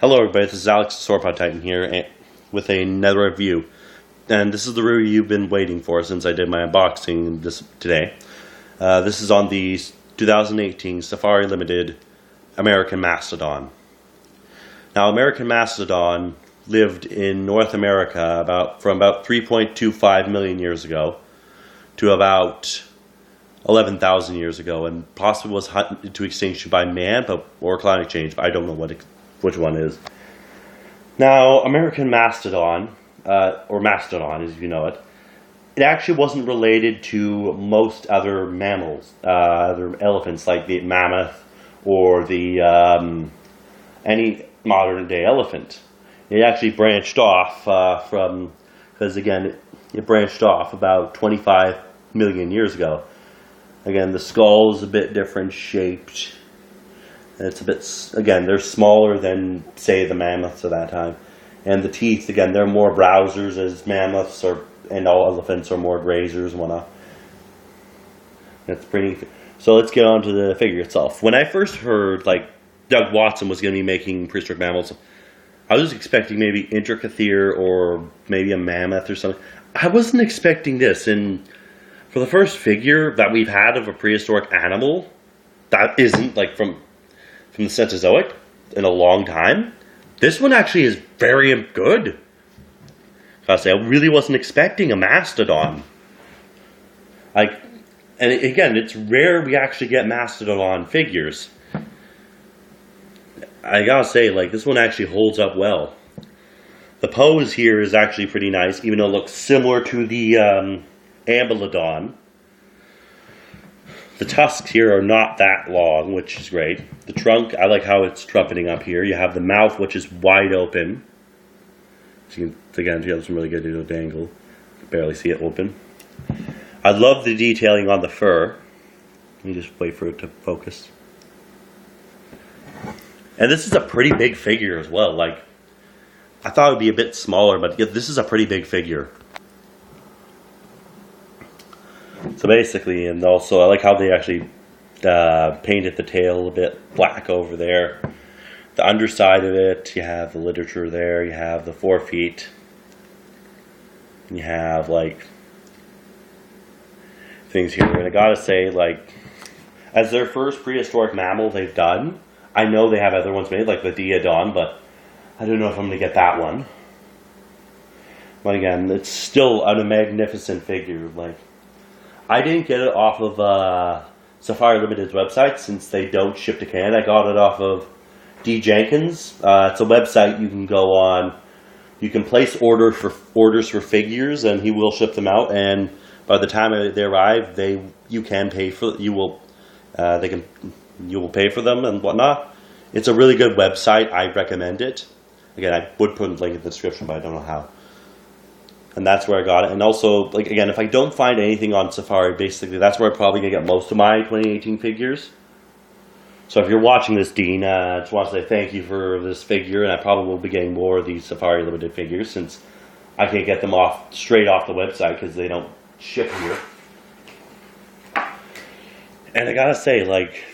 Hello everybody, this is Alex Sauropod Titan here with another review. And this is the review you've been waiting for since I did my unboxing today. This is on the 2018 Safari Limited American Mastodon. Now, American Mastodon lived in North America from about 3.25 million years ago to about 11,000 years ago, and possibly was hunted to extinction by man or climate change. I don't know which one is. Now, American Mastodon, or Mastodon as you know it, it actually wasn't related to most other mammals, other elephants like the mammoth or the any modern day elephant. It actually branched off because again, it branched off about 25 million years ago. Again, the skull is a bit different shaped. It's a bit, again, they're smaller than, say, the mammoths of that time. And the teeth, again, they're more browsers as mammoths and all elephants are more grazers and whatnot. That's pretty. So let's get on to the figure itself. When I first heard, like, Doug Watson was going to be making prehistoric mammals, I was expecting maybe Intricathere or maybe a mammoth or something. I wasn't expecting this. And for the first figure that we've had of a prehistoric animal that isn't, like, from the Cenozoic in a long time, this one actually is very good. I say I really wasn't expecting a mastodon. And again, it's rare we actually get mastodon figures. I gotta say, like, this one actually holds up well. The pose here is actually pretty nice, even though it looks similar to the Ambylodon. The tusks here are not that long, which is great. The trunk, I like how it's trumpeting up here. You have the mouth, which is wide open. So you can, again, you have some really good angle. You can barely see it open. I love the detailing on the fur. Let me just wait for it to focus. And this is a pretty big figure as well. Like, I thought it would be a bit smaller, but this is a pretty big figure. So basically, and also I like how they actually painted the tail a bit black over there. The underside of it, you have the literature there, you have the forefeet. You have, like, things here. And I gotta say, like, as their first prehistoric mammal they've done, I know they have other ones made, like the Diodon, but I don't know if I'm going to get that one. But again, it's still a magnificent figure. Like, I didn't get it off of Safari Limited's website since they don't ship to Canada. I got it off of D. Jenkins. It's a website you can go on. You can place orders for figures, and he will ship them out. And by the time they arrive, you will pay for them and whatnot. It's a really good website. I recommend it. Again, I would put a link in the description, but I don't know how. And that's where I got it. And also, like, again, if I don't find anything on Safari, basically, that's where I'm probably going to get most of my 2018 figures. So if you're watching this, Dean, I just want to say thank you for this figure, and I probably will be getting more of these Safari Limited figures, since I can't get them straight off the website because they don't ship here. And I gotta say, like,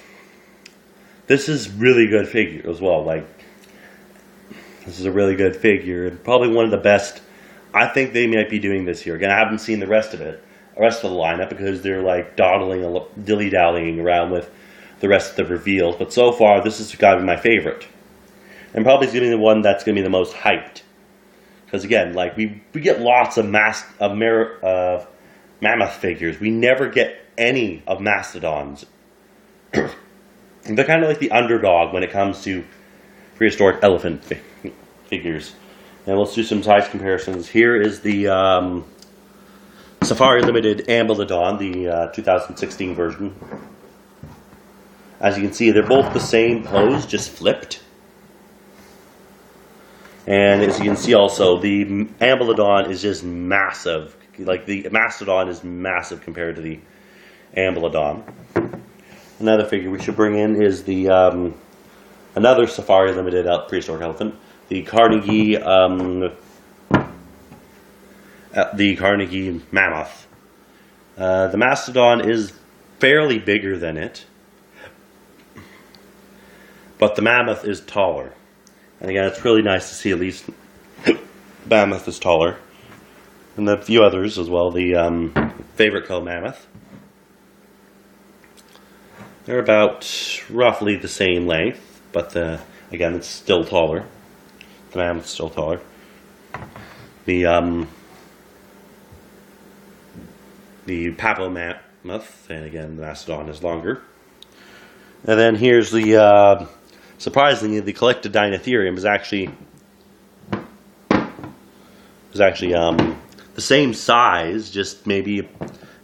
this is really good figure as well. Like, this is a really good figure, and probably one of the best I think they might be doing this year. Again, I haven't seen the rest of the lineup, because they're, like, dilly-dallying around with the rest of the reveals. But so far, this has got to be my favorite. And probably is going to be the one that's going to be the most hyped. Because, again, like, we get lots of mammoth figures. We never get any of mastodons. They're kind of like the underdog when it comes to prehistoric elephant figures. And let's do some size comparisons. Here is the Safari Limited Ambylodon, the 2016 version. As you can see, they're both the same pose, just flipped. And as you can see also, the Ambylodon is just massive. Like, the Mastodon is massive compared to the Ambylodon. Another figure we should bring in is the another Safari Limited prehistoric elephant, the Carnegie mammoth. The Mastodon is fairly bigger than it, but the mammoth is taller. And again, it's really nice to see at least mammoth is taller. And a few others as well, the favorite coat mammoth. They're about roughly the same length, but again, it's still taller. The mammoth's still taller. The Papo mammoth, and again, the mastodon is longer. And then here's the, surprisingly, the collected Dinotherium is actually the same size, just maybe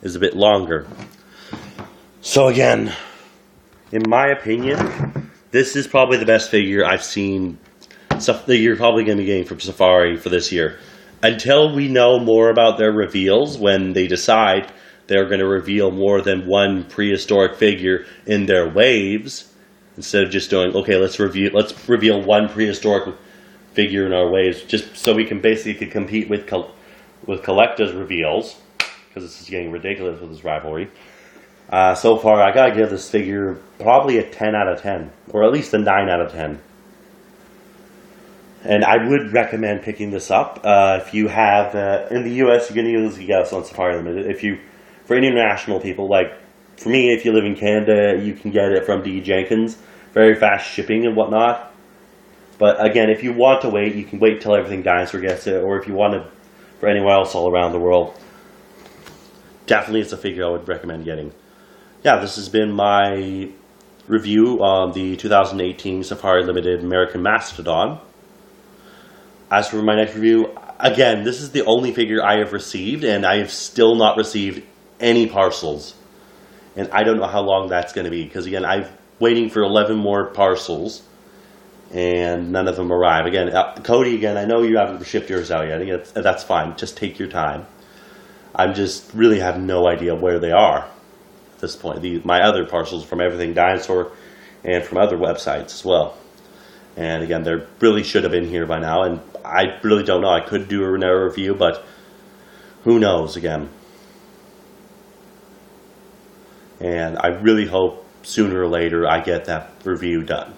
is a bit longer. So again, in my opinion, this is probably the best figure I've seen that you're probably going to be getting from Safari for this year. Until we know more about their reveals, when they decide they're going to reveal more than one prehistoric figure in their waves, instead of just doing, okay, let's reveal one prehistoric figure in our waves, just so we can basically compete with collectors' reveals, because this is getting ridiculous with this rivalry. So far, I gotta give this figure probably a 10 out of 10, or at least a 9 out of 10. And I would recommend picking this up. If you have, in the US, you can usually get this on Safari Limited. For international people, like for me, if you live in Canada, you can get it from D. Jenkins. Very fast shipping and whatnot. But again, if you want to wait, you can wait till everything Dinosaur gets it, or if you want to, for anyone else all around the world, definitely it's a figure I would recommend getting. Yeah, this has been my review on the 2018 Safari Limited American Mastodon. As for my next review, again, this is the only figure I have received, and I have still not received any parcels. And I don't know how long that's going to be, because again, I'm waiting for 11 more parcels, and none of them arrive. Again, Cody, again, I know you haven't shipped yours out yet. That's fine. Just take your time. I just really have no idea where they are at this point. My other parcels from Everything Dinosaur and from other websites as well. And again, they really should have been here by now, and I really don't know. I could do another review, but who knows again. And I really hope sooner or later I get that review done.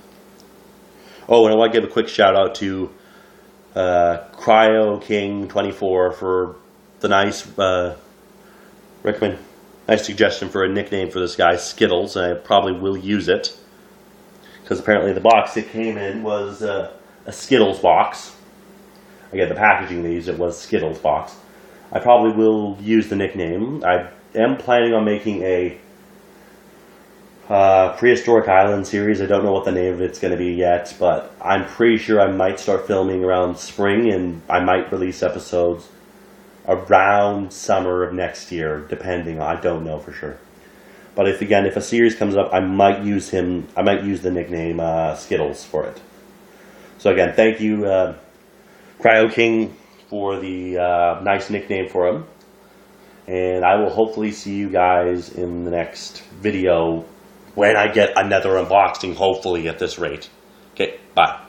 Oh, and I want to give a quick shout out to Cryo King 24 for the nice nice suggestion for a nickname for this guy, Skittles, and I probably will use it. Because apparently the box it came in was a Skittles box. Again, the packaging they used it was Skittles box. I probably will use the nickname. I am planning on making a Prehistoric Island series. I don't know what the name of it's going to be yet, but I'm pretty sure I might start filming around spring, and I might release episodes around summer of next year, depending. I don't know for sure. But if a series comes up, I might use the nickname Skittles for it. So again, thank you, Cryo King, for the nice nickname for him. And I will hopefully see you guys in the next video when I get another unboxing, hopefully at this rate. Okay, bye.